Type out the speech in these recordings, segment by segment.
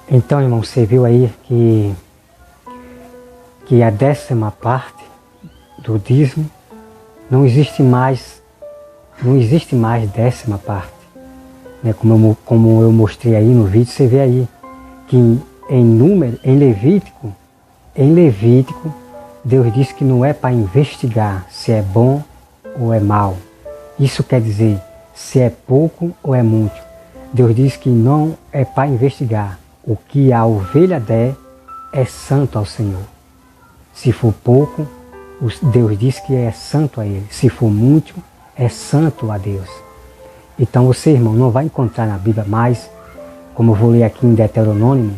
Então, irmão, você viu aí que a 10ª parte do dízimo não existe mais 10ª parte. Né? Como eu mostrei aí no vídeo, você vê aí que em Levítico, Deus disse que não é para investigar se é bom ou é mal. Isso quer dizer se é pouco ou é muito. Deus diz que não é para investigar. O que a ovelha der é santo ao Senhor. Se for pouco, Deus diz que é santo a Ele. Se for muito, é santo a Deus. Então você, irmão, não vai encontrar na Bíblia mais, como eu vou ler aqui em Deuteronômio,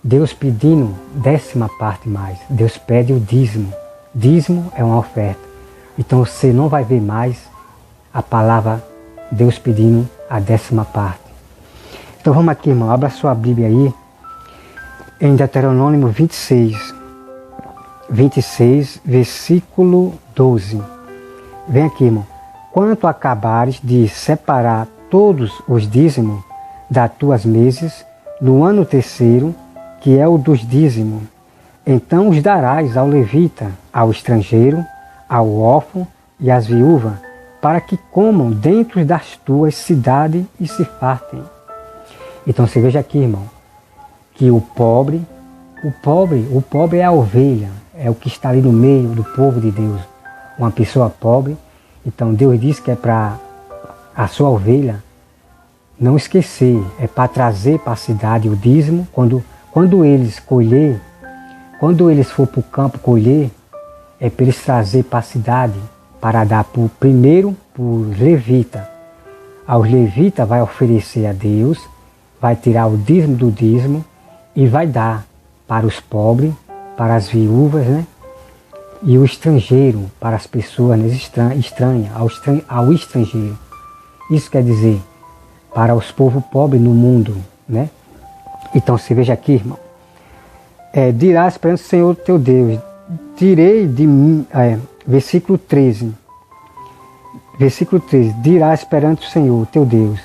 Deus pedindo 10ª parte mais. Deus pede o dízimo. Dízimo é uma oferta. Então você não vai ver mais a palavra Deus pedindo a 10ª parte. Então vamos aqui, irmão, abra sua Bíblia aí, em Deuteronômio 26, versículo 12. Vem aqui, irmão. Quanto acabares de separar todos os dízimos das tuas mesas, no ano terceiro, que é o dos dízimos, então os darás ao levita, ao estrangeiro, ao órfão e às viúvas, para que comam dentro das tuas cidades e se fartem. Então você veja aqui, irmão, que o pobre é a ovelha, é o que está ali no meio do povo de Deus. Uma pessoa pobre, então Deus diz que é para a sua ovelha não esquecer, é para trazer para a cidade o dízimo, quando eles for para o campo colher, é para eles trazer para a cidade, para dar primeiro para os levitas. Aos levitas vai oferecer a Deus, vai tirar o dízimo do dízimo e vai dar para os pobres, para as viúvas, né? E o estrangeiro, para as pessoas estranhas, ao estrangeiro. Isso quer dizer, para os povos pobres no mundo, né? Então você veja aqui, irmão, dirás perante o Senhor teu Deus, tirei de mim, versículo 13, dirás perante o Senhor teu Deus,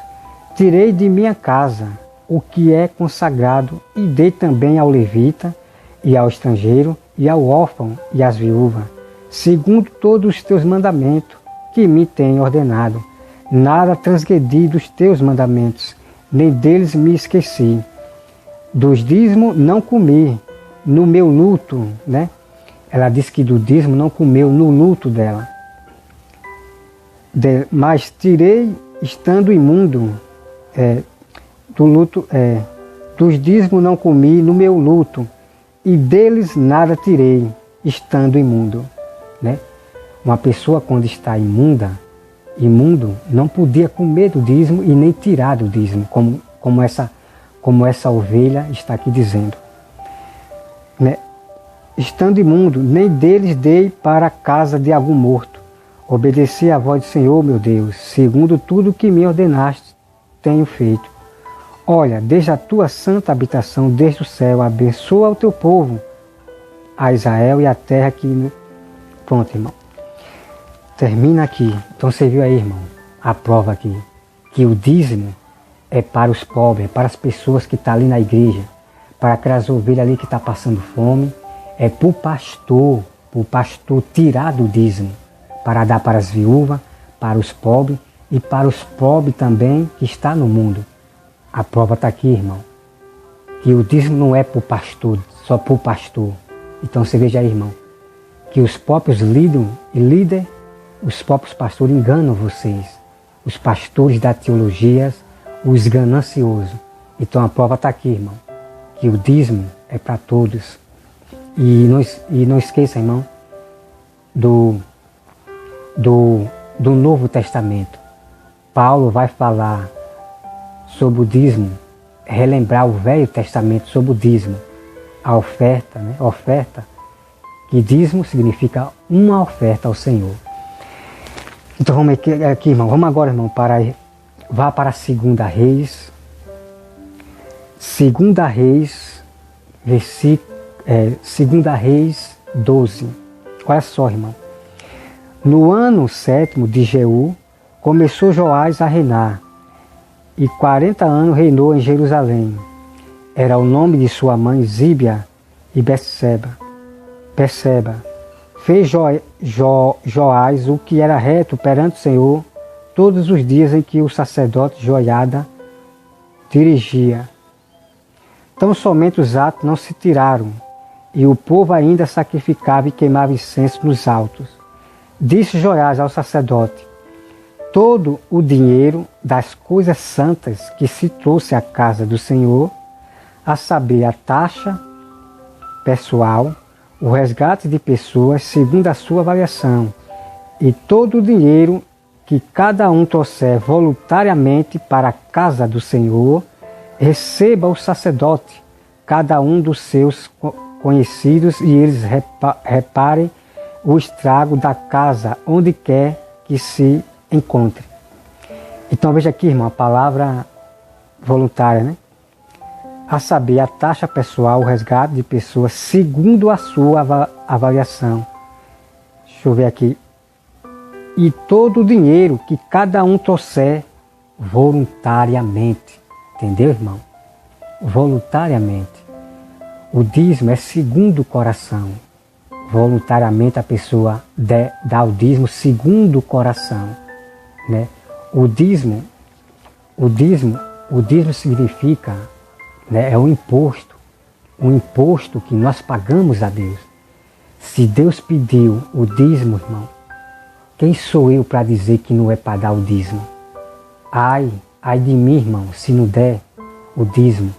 tirei de minha casa o que é consagrado e dei também ao levita e ao estrangeiro e ao órfão e às viúvas, segundo todos os teus mandamentos que me têm ordenado. Nada transgredi dos teus mandamentos, nem deles me esqueci. Dos dízimos não comi no meu luto, né? Ela diz que do dízimo não comeu no luto dela. Mas tirei estando imundo, dos dízimos não comi no meu luto, e deles nada tirei, estando imundo. Né? Uma pessoa quando está imundo, não podia comer do dízimo e nem tirar do dízimo, como essa ovelha está aqui dizendo. Né? Estando imundo, nem deles dei para a casa de algum morto. Obedeci à voz do Senhor, meu Deus, segundo tudo que me ordenaste, tenho feito. Olha, desde a tua santa habitação, desde o céu, abençoa o teu povo, a Israel e a terra que... Pronto, irmão. Termina aqui. Então você viu aí, irmão, a prova aqui, que o dízimo é para os pobres, é para as pessoas que estão ali na igreja, para aquelas ovelhas ali que estão passando fome, é para o pastor tirar do dízimo, para dar para as viúvas, para os pobres e para os pobres também que estão no mundo. A prova está aqui, irmão, que o dízimo não é para o pastor, só para o pastor. Então você veja aí, irmão, que os próprios líderes, os próprios pastores enganam vocês, os pastores da teologia, os gananciosos. Então a prova está aqui, irmão, que o dízimo é para todos. E não esqueça, irmão, do Novo Testamento. Paulo vai falar sobre o dízimo, relembrar o Velho Testamento sobre o dízimo, a oferta, né? Oferta, que dízimo significa uma oferta ao Senhor. Então vamos aqui, irmão, vamos agora, irmão, vá para 2 Reis, 2 Reis 12. Olha só, irmão. No ano 7º de Jeú, começou Joás a reinar, e 40 anos reinou em Jerusalém. era o nome de sua mãe Zíbia e Betseba. Fez Joás o que era reto perante o Senhor todos os dias em que o sacerdote Joiada dirigia. Tão somente os atos não se tiraram, e o povo ainda sacrificava e queimava incenso nos altos. Disse Joiás ao sacerdote: todo o dinheiro das coisas santas que se trouxe à casa do Senhor, a saber, a taxa pessoal, o resgate de pessoas segundo a sua avaliação, e todo o dinheiro que cada um trouxer voluntariamente para a casa do Senhor, receba o sacerdote, cada um dos seus conhecidos, e eles reparem o estrago da casa, onde quer que se encontre. Então veja aqui, irmão, a palavra voluntária, né? A saber, a taxa pessoal, o resgate de pessoas segundo a sua avaliação. Deixa eu ver aqui. E todo o dinheiro que cada um trouxer voluntariamente. Entendeu, irmão? Voluntariamente. O dízimo é segundo o coração. Voluntariamente a pessoa dá o dízimo segundo o coração, né? O dízimo significa, né, é um imposto que nós pagamos a Deus. Se Deus pediu o dízimo, irmão, quem sou eu para dizer que não é para dar o dízimo? Ai de mim, irmão, se não der o dízimo,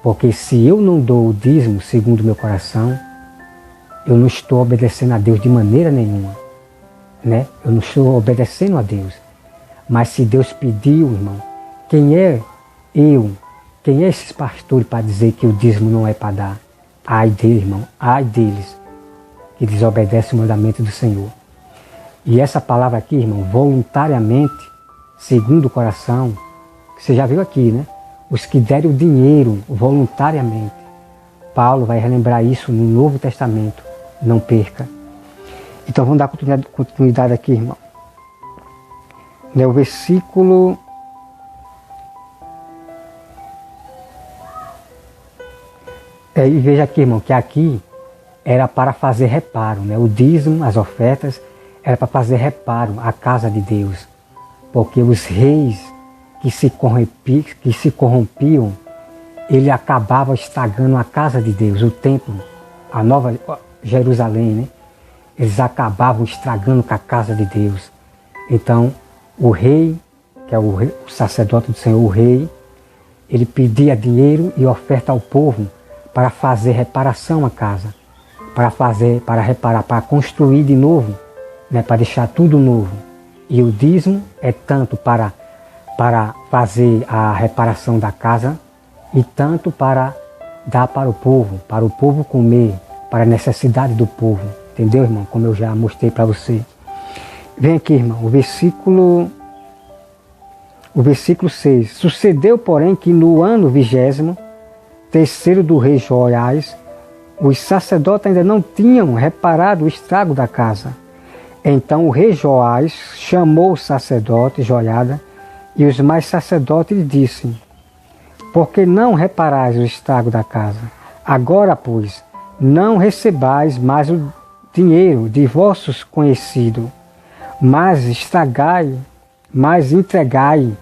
porque se eu não dou o dízimo segundo o meu coração, eu não estou obedecendo a Deus de maneira nenhuma, né? Eu não estou obedecendo a Deus. Mas se Deus pediu, irmão, quem é eu? Quem é esses pastores para dizer que o dízimo não é para dar? Ai deles, irmão, ai deles, que desobedecem o mandamento do Senhor. E essa palavra aqui, irmão, voluntariamente, segundo o coração, você já viu aqui, né? Os que derem o dinheiro voluntariamente. Paulo vai relembrar isso no Novo Testamento. Não perca. Então vamos dar continuidade aqui, irmão. O versículo... E veja aqui, irmão, que aqui era para fazer reparo, né? O dízimo, as ofertas, era para fazer reparo à casa de Deus. Porque os reis que se corrompiam, ele acabava estragando a casa de Deus, o templo, a nova Jerusalém, né? Eles acabavam estragando com a casa de Deus. Então, o rei, que é o sacerdote do Senhor, o rei, ele pedia dinheiro e oferta ao povo para fazer reparação à casa, para reparar, para construir de novo, né? Para deixar tudo novo. E o dízimo é tanto para fazer a reparação da casa e tanto para dar para o povo comer, para a necessidade do povo. Entendeu, irmão? Como eu já mostrei para você. Vem aqui, irmão, o versículo 6. Sucedeu, porém, que no ano 23º do rei Joiás, os sacerdotes ainda não tinham reparado o estrago da casa. Então o rei Joás chamou o sacerdote Joiada e os mais sacerdotes lhe disse: por que não reparais o estrago da casa? Agora, pois, não recebais mais o dinheiro de vossos conhecidos, mas entregai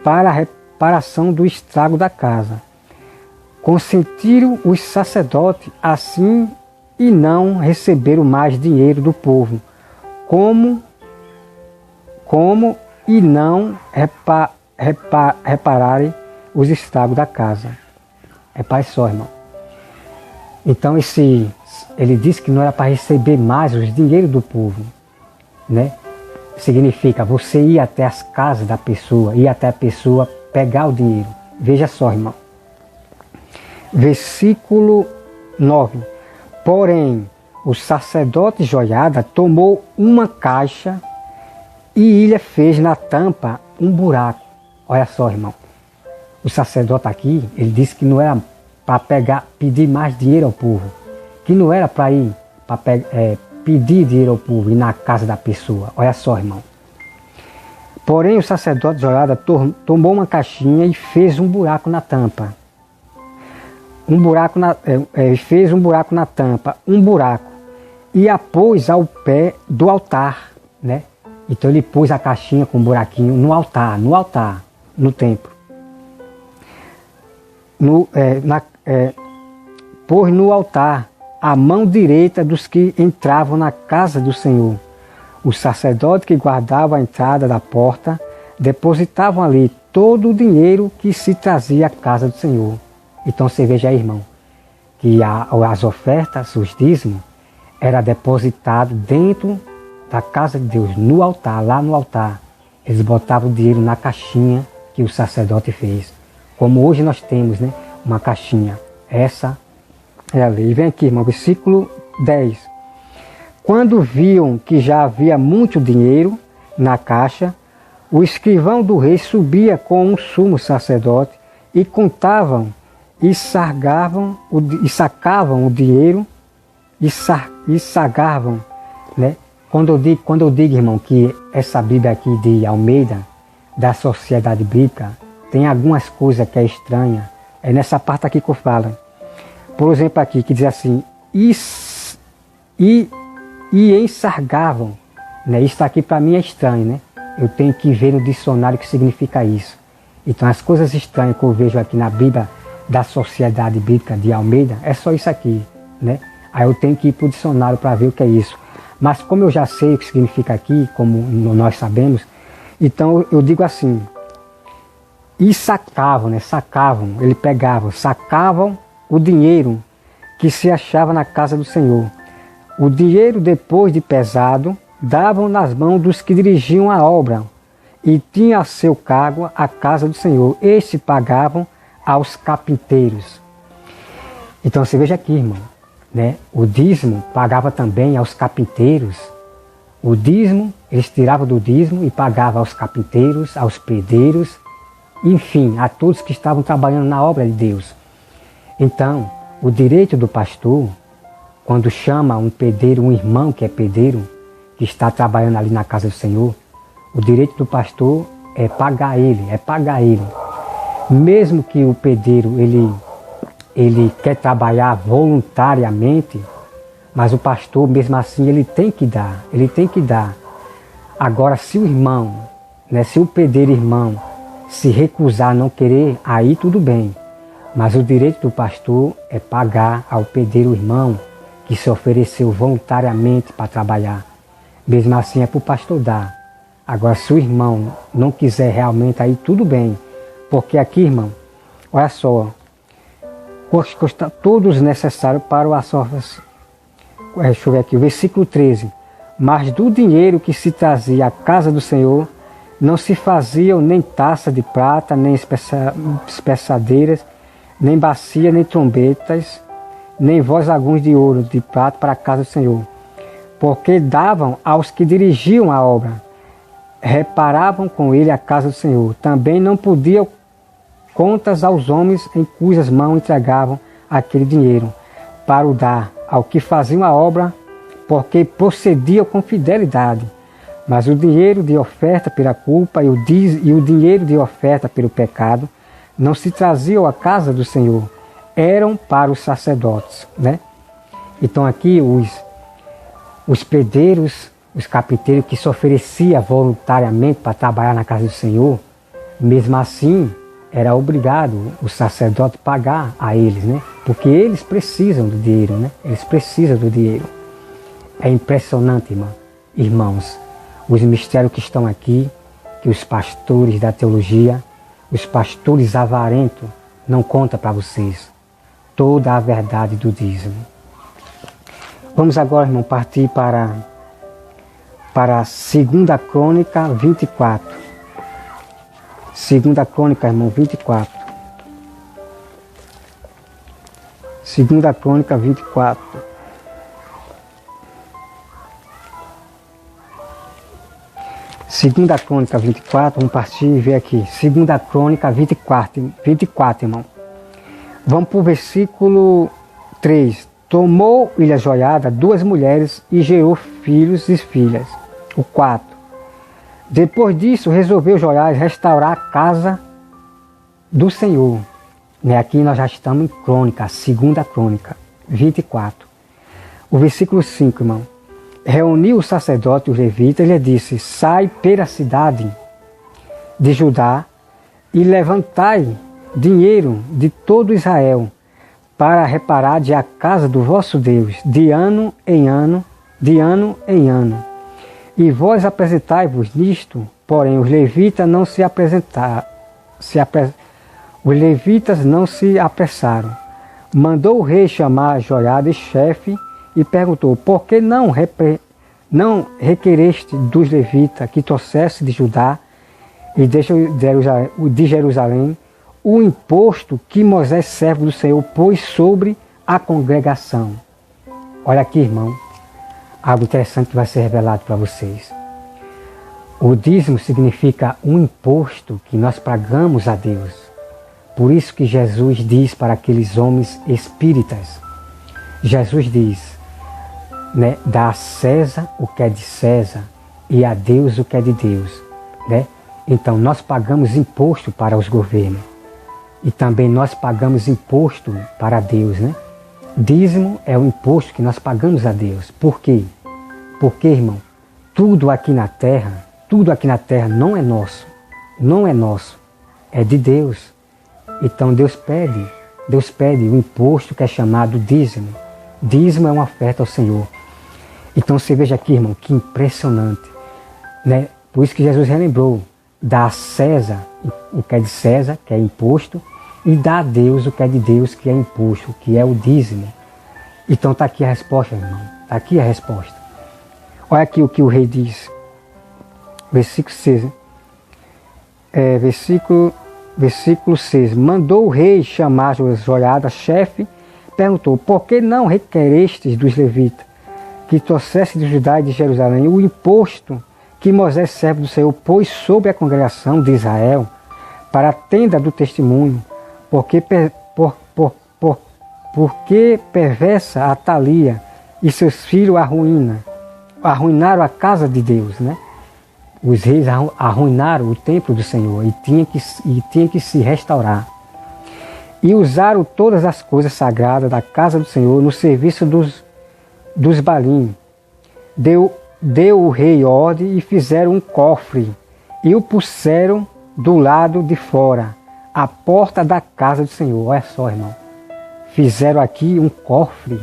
para a reparação do estrago da casa. Consentiram os sacerdotes assim e não receberam mais dinheiro do povo, como e não repararem os estragos da casa. Repare só, irmão. Então ele disse que não era para receber mais os dinheiros do povo, né? Significa você ir até as casas da pessoa, ir até a pessoa pegar o dinheiro. Veja só, irmão. Versículo 9. Porém, o sacerdote Joiada tomou uma caixa e lhe fez na tampa um buraco. Olha só, irmão. O sacerdote aqui, ele disse que não era para pedir mais dinheiro ao povo. Que não era para ir pedir dinheiro ao povo, ir na casa da pessoa. Olha só, irmão. Porém, o sacerdote Joiada tomou uma caixinha e fez um buraco na tampa. fez um buraco na tampa, um buraco, e a pôs ao pé do altar, né? Então ele pôs a caixinha com um buraquinho no altar, no templo. Pôs no altar a mão direita dos que entravam na casa do Senhor. Os sacerdotes que guardavam a entrada da porta depositavam ali todo o dinheiro que se trazia à casa do Senhor. Então você veja aí, irmão, que as ofertas, os dízimos, era depositado dentro da casa de Deus, no altar, lá no altar. Eles botavam o dinheiro na caixinha que o sacerdote fez. Como hoje nós temos, né, uma caixinha. Essa é a lei. Vem aqui, irmão, versículo 10. Quando viam que já havia muito dinheiro na caixa, o escrivão do rei subia com um sumo sacerdote e contavam e sacavam o dinheiro e sagavam, né? Quando eu digo, irmão, que essa Bíblia aqui de Almeida, da Sociedade Bíblica, tem algumas coisas que é estranha, é nessa parte aqui que eu falo. Por exemplo aqui, que diz assim, e ensargavam, né? Isso aqui para mim é estranho, né? Eu tenho que ver no dicionário o que significa isso. Então as coisas estranhas que eu vejo aqui na Bíblia da Sociedade Bíblica de Almeida, é só isso aqui, né? Aí eu tenho que ir para o dicionário para ver o que é isso. Mas como eu já sei o que significa aqui, como nós sabemos, então eu digo assim, e sacavam, né? Sacavam o dinheiro que se achava na casa do Senhor. O dinheiro, depois de pesado, davam nas mãos dos que dirigiam a obra e tinha a seu cargo a casa do Senhor. Estes pagavam aos carpinteiros. Então você veja aqui, irmão, né? O dízimo pagava também aos carpinteiros. O dízimo, eles tiravam do dízimo e pagavam aos carpinteiros, aos pedreiros, enfim, a todos que estavam trabalhando na obra de Deus. Então, o direito do pastor, quando chama um pedreiro, um irmão que é pedreiro, que está trabalhando ali na casa do Senhor, o direito do pastor é pagar ele. Mesmo que o pedreiro, ele quer trabalhar voluntariamente, mas o pastor, mesmo assim, ele tem que dar. Agora, se o irmão, né, se o pedreiro irmão se recusar, não querer, aí tudo bem. Mas o direito do pastor é pagar ao pedreiro irmão que se ofereceu voluntariamente para trabalhar. Mesmo assim é para o pastor dar. Agora, se o irmão não quiser realmente, aí tudo bem. Porque aqui, irmão, olha só, custa todos necessários para o ações. Deixa eu ver aqui, o versículo 13. Mas do dinheiro que se trazia à casa do Senhor, não se faziam nem taça de prata, nem espessadeiras, nem bacia, nem trombetas, nem voz alguns de ouro, de prata para a casa do Senhor. Porque davam aos que dirigiam a obra, reparavam com ele a casa do Senhor. Também não podiam contas aos homens em cujas mãos entregavam aquele dinheiro, para o dar ao que faziam a obra, porque procediam com fidelidade. Mas o dinheiro de oferta pela culpa e o dinheiro de oferta pelo pecado não se traziam à casa do Senhor, eram para os sacerdotes, né? Então aqui os pedreiros, os carpinteiros que se ofereciam voluntariamente para trabalhar na casa do Senhor, mesmo assim era obrigado o sacerdote pagar a eles, né? Porque eles precisam do dinheiro, né? Eles precisam do dinheiro. É impressionante, irmãos, os mistérios que estão aqui, que os pastores da teologia, os pastores avarentos, não contam para vocês toda a verdade do dízimo. Vamos agora, irmão, partir para 2 Crônica 24. 2 Crônica, irmão, 24. 2 Crônica 24. Segunda Crônica 24, vamos partir e ver aqui. 2 Crônica 24, irmão. Vamos para o versículo 3. Tomou ele a joiada 2 mulheres e gerou filhos e filhas. O 4. Depois disso, resolveu Joiás restaurar a casa do Senhor. Aqui nós já estamos em Crônica, a segunda Crônica, 24. O versículo 5, irmão. Reuniu o sacerdote e os levitas e lhe disse: sai pela cidade de Judá e levantai dinheiro de todo Israel para reparar a casa do vosso Deus de ano em ano, E vós apresentai-vos nisto, porém os levitas não se apressaram. Mandou o rei chamar Joiada, chefe, e perguntou: por que não requereste dos levitas que trouxesse de Judá e de Jerusalém o imposto que Moisés, servo do Senhor, pôs sobre a congregação? Olha aqui, irmão, algo interessante que vai ser revelado para vocês. O dízimo significa um imposto que nós pagamos a Deus. Por isso que Jesus diz para aqueles homens espíritas, Jesus diz, dá a César o que é de César e a Deus o que é de Deus. Então nós pagamos imposto para os governos e também nós pagamos imposto para Deus. Dízimo é o imposto que nós pagamos a Deus. Por quê? Porque, irmão, tudo aqui na terra não é nosso, é de Deus. Então Deus pede o imposto que é chamado dízimo. Dízimo é uma oferta ao Senhor. Então você veja aqui, irmão, que impressionante. Por isso que Jesus relembrou: dá a César o que é de César, que é imposto, e dá a Deus o que é de Deus, que é imposto, que é o dízimo. Então está aqui a resposta, irmão. Está aqui a resposta. Olha aqui o que o rei diz. Versículo 6. Versículo 6. Mandou o rei chamar Joiada, chefe, perguntou: por que não requerestes dos levitas que trouxesse de Judá e de Jerusalém o imposto que Moisés, servo do Senhor, pôs sobre a congregação de Israel para a tenda do testemunho? Porque perversa Atalia e seus filhos arruinaram a casa de Deus. Os reis arruinaram o templo do Senhor e tinha que se restaurar. E usaram todas as coisas sagradas da casa do Senhor no serviço dos Balim. Deu o rei ordem e fizeram um cofre e o puseram do lado de fora, à porta da casa do Senhor. Olha só, irmão. Fizeram aqui um cofre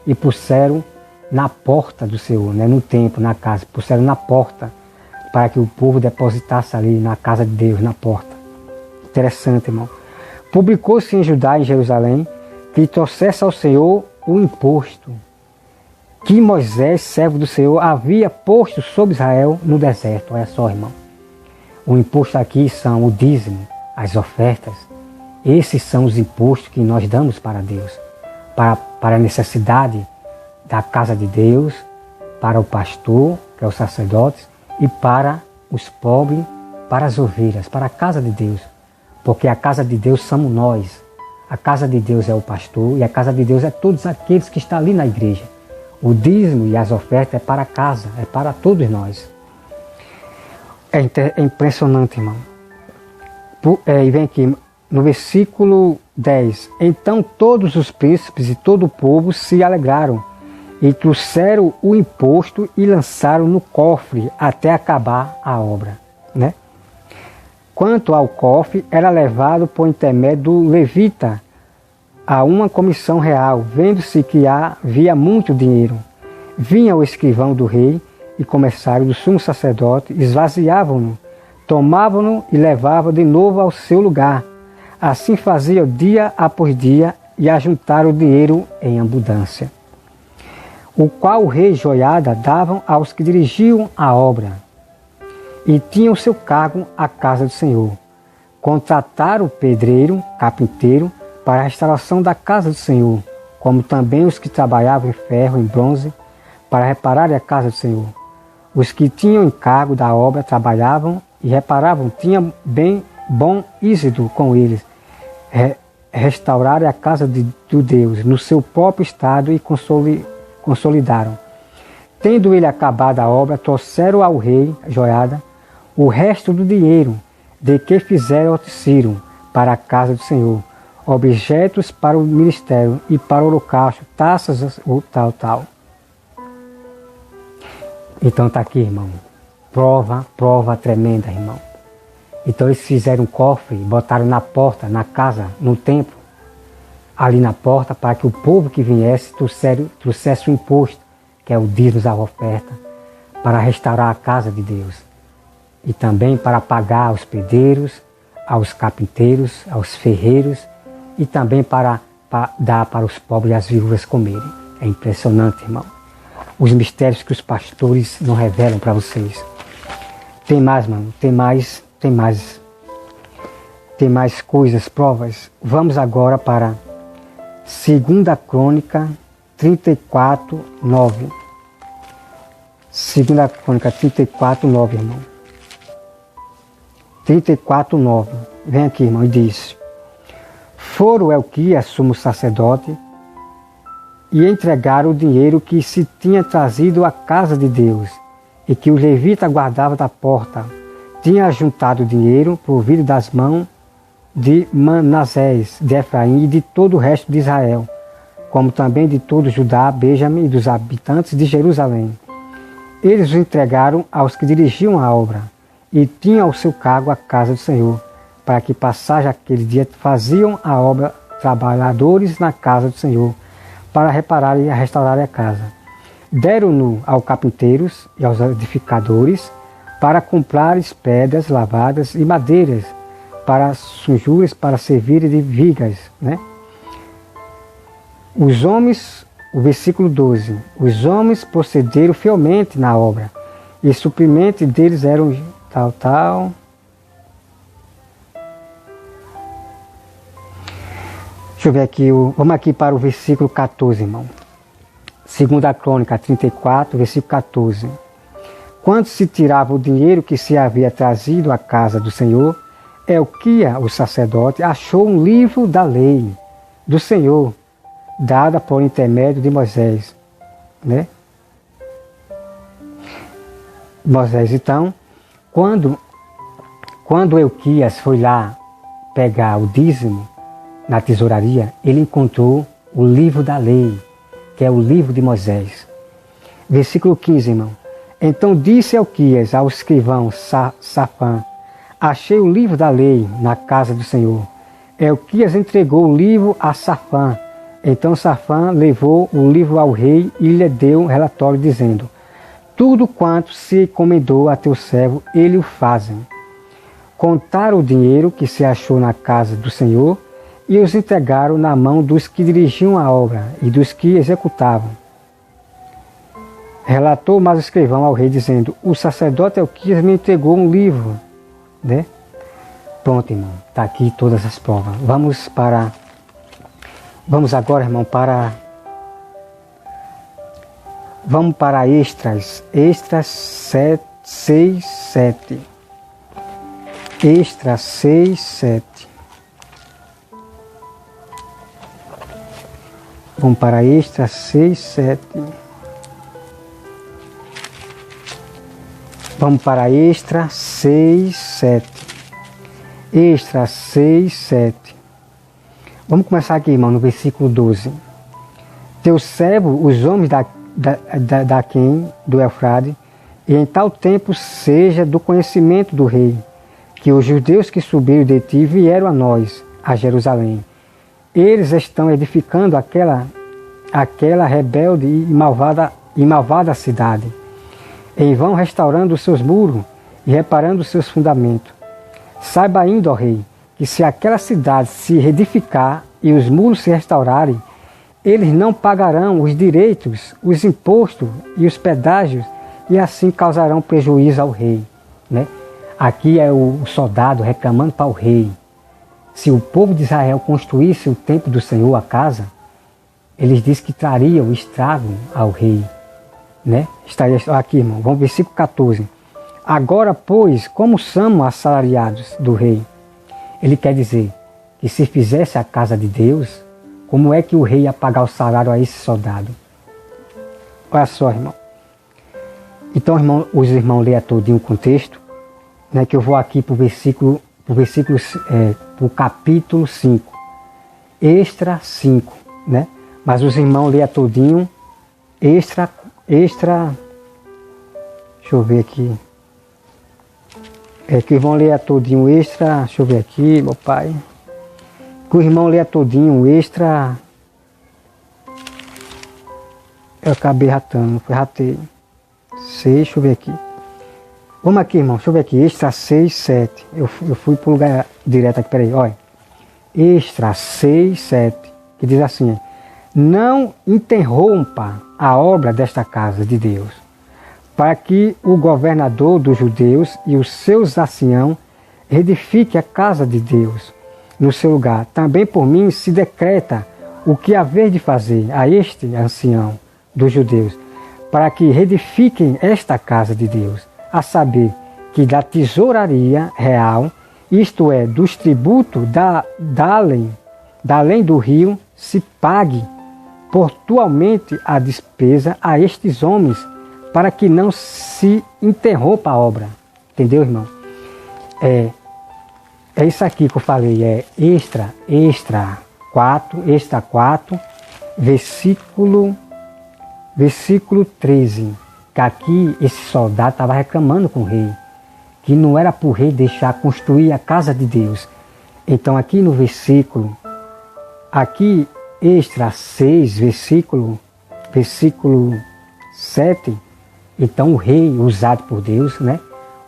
e puseram na porta do Senhor, no templo, na casa. Puseram na porta para que o povo depositasse ali na casa de Deus, na porta. Interessante, irmão. Publicou-se em Judá e em Jerusalém que trouxesse ao Senhor o imposto que Moisés, servo do Senhor, havia posto sobre Israel no deserto. Olha só, irmão. O imposto aqui são o dízimo, as ofertas. Esses são os impostos que nós damos para Deus, para a necessidade da casa de Deus, para o pastor, que é o sacerdote, e para os pobres, para as ovelhas, para a casa de Deus. Porque a casa de Deus somos nós. A casa de Deus é o pastor e a casa de Deus é todos aqueles que estão ali na igreja. O dízimo e as ofertas é para a casa, é para todos nós. É impressionante, irmão. E vem aqui no versículo 10. Então todos os príncipes e todo o povo se alegraram e trouxeram o imposto e lançaram no cofre até acabar a obra. Quanto ao cofre, era levado por intermédio do levita a uma comissão real, vendo-se que havia muito dinheiro. Vinha o escrivão do rei e comissário do sumo sacerdote, esvaziavam-no, tomavam-no e levavam de novo ao seu lugar. Assim faziam dia após dia e ajuntaram o dinheiro em abundância, o qual o rei Joiada davam aos que dirigiam a obra e tinham seu cargo a casa do Senhor. Contrataram o pedreiro, carpinteiro, para a restauração da casa do Senhor, como também os que trabalhavam em ferro, em bronze, para reparar a casa do Senhor. Os que tinham encargo da obra trabalhavam e reparavam, tinham bom êxito com eles. Restauraram a casa do Deus no seu próprio estado e consolidaram. Tendo ele acabado a obra, trouxeram ao rei Joiada o resto do dinheiro de que fizeram Ciro para a casa do Senhor, objetos para o ministério e para o holocausto, taças, ou tal. Então está aqui, irmão. Prova tremenda, irmão. Então eles fizeram um cofre, botaram na porta, na casa, no templo, ali na porta, para que o povo que viesse trouxesse o imposto, que é o dízimo da oferta, para restaurar a casa de Deus. E também para pagar aos pedreiros, aos carpinteiros, aos ferreiros, e também para dar para os pobres e as viúvas comerem. É impressionante, irmão. Os mistérios que os pastores não revelam para vocês. Tem mais, mano, tem mais coisas, provas. Vamos agora para 2 Crônica 34, 9. 2 Crônica 34, 9, irmão. 34, 9. Vem aqui, irmão, e diz: Foram Elquias, sumo sacerdote, e entregaram o dinheiro que se tinha trazido à casa de Deus, e que o levita guardava da porta. Tinha juntado o dinheiro provido das mãos de Manassés, de Efraim e de todo o resto de Israel, como também de todo Judá, Benjamim e dos habitantes de Jerusalém. Eles o entregaram aos que dirigiam a obra, e tinham ao seu cargo a casa do Senhor, para que passagem aquele dia faziam a obra trabalhadores na casa do Senhor, para reparar e restaurar a casa. Deram-no aos carpinteiros e aos edificadores, para comprares pedras lavadas e madeiras, para sunjuras, para servirem de vigas. Né? Os homens, o versículo 12, os homens procederam fielmente na obra, e suprimento deles eram tal. Deixa eu ver aqui, vamos aqui para o versículo 14, irmão. 2 Crônica 34, versículo 14. Quando se tirava o dinheiro que se havia trazido à casa do Senhor, Elquias, o sacerdote, achou um livro da lei do Senhor, dada por intermédio de Moisés. Né? Moisés, então, quando Elquias foi lá pegar o dízimo na tesouraria, ele encontrou o livro da lei, que é o livro de Moisés. Versículo 15, irmão. Então disse Elquias ao escrivão Safã: Achei o livro da lei na casa do Senhor. Elquias entregou o livro a Safã. Então Safã levou o livro ao rei e lhe deu um relatório dizendo: Tudo quanto se encomendou a teu servo, ele o fazem. Contaram o dinheiro que se achou na casa do Senhor e os entregaram na mão dos que dirigiam a obra e dos que executavam. Relatou mais o escrivão ao rei, dizendo: O sacerdote Elquias me entregou um livro. Né? Pronto, irmão, está aqui todas as provas. Vamos agora, irmão, vamos para Esdras 6, 7. Esdras 6, 7. Vamos para Esdras 6, 7. Vamos para Esdras 6, 7. Esdras 6, 7. Vamos começar aqui, irmão, no versículo 12. Teu servo, os homens daquém, do Eufrade, e em tal tempo seja do conhecimento do rei, que os judeus que subiram de ti vieram a nós, a Jerusalém. Eles estão edificando aquela rebelde e malvada cidade. Em vão restaurando os seus muros e reparando os seus fundamentos. Saiba ainda, ó rei, que se aquela cidade se reedificar e os muros se restaurarem, eles não pagarão os direitos, os impostos e os pedágios, e assim causarão prejuízo ao rei. Né? Aqui é o soldado reclamando para o rei. Se o povo de Israel construísse o templo do Senhor, a casa, eles dizem que traria o estrago ao rei. Né? Estaria aqui, irmão, vamos versículo 14. Agora, pois, como somos assalariados do rei? Ele quer dizer que se fizesse a casa de Deus, como é que o rei ia pagar o salário a esse soldado? Olha só, irmão. Então, irmão, os irmãos leiam todinho o contexto, né, que eu vou aqui para o capítulo 5. extra 5, né? Mas os irmãos leem todinho extra, deixa eu ver aqui. Que o irmão leia todinho extra, deixa eu ver aqui, meu pai. Que o irmão leia todinho extra. Eu acabei ratando, ratei. 6, deixa eu ver aqui. Vamos aqui, irmão, deixa eu ver aqui. Extra 6, 7. Eu fui para o lugar direto aqui, peraí, olha. Extra 6, 7. Que diz assim: não interrompa a obra desta casa de Deus, para que o governador dos judeus e os seus anciãos edifique a casa de Deus no seu lugar. Também por mim se decreta o que haver de fazer a este ancião dos judeus, para que reedifiquem esta casa de Deus, a saber, que da tesouraria real, isto é, dos tributos da além do rio, se pague portualmente a despesa a estes homens, para que não se interrompa a obra. Entendeu, irmão? É isso aqui que eu falei, extra 4, versículo 13, que aqui esse soldado estava reclamando com o rei, que não era para o rei deixar construir a casa de Deus. Então aqui no versículo, aqui extra 6, versículo 7, então o rei usado por Deus, né?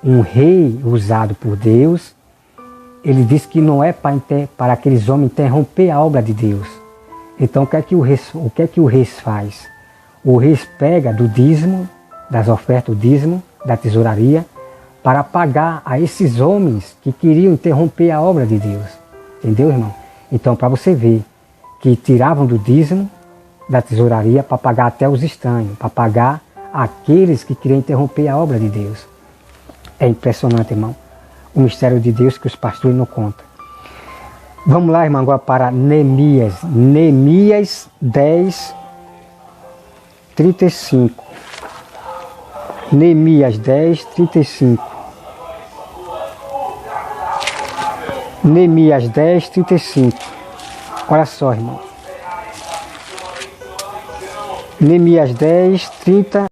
Um rei usado por Deus, ele diz que não é para aqueles homens interromper a obra de Deus. Então o que é que o rei faz? O rei pega do dízimo, das ofertas, o dízimo, da tesouraria, para pagar a esses homens que queriam interromper a obra de Deus. Entendeu, irmão? Então, para você ver que tiravam do dízimo, da tesouraria, para pagar até os estranhos, para pagar aqueles que queriam interromper a obra de Deus. É impressionante, irmão, o mistério de Deus que os pastores não contam. Vamos lá, irmão, agora para Neemias. Neemias 10, 35. Neemias 10, 35. Neemias 10, 35. Olha só, irmão. Neemias 10, 30.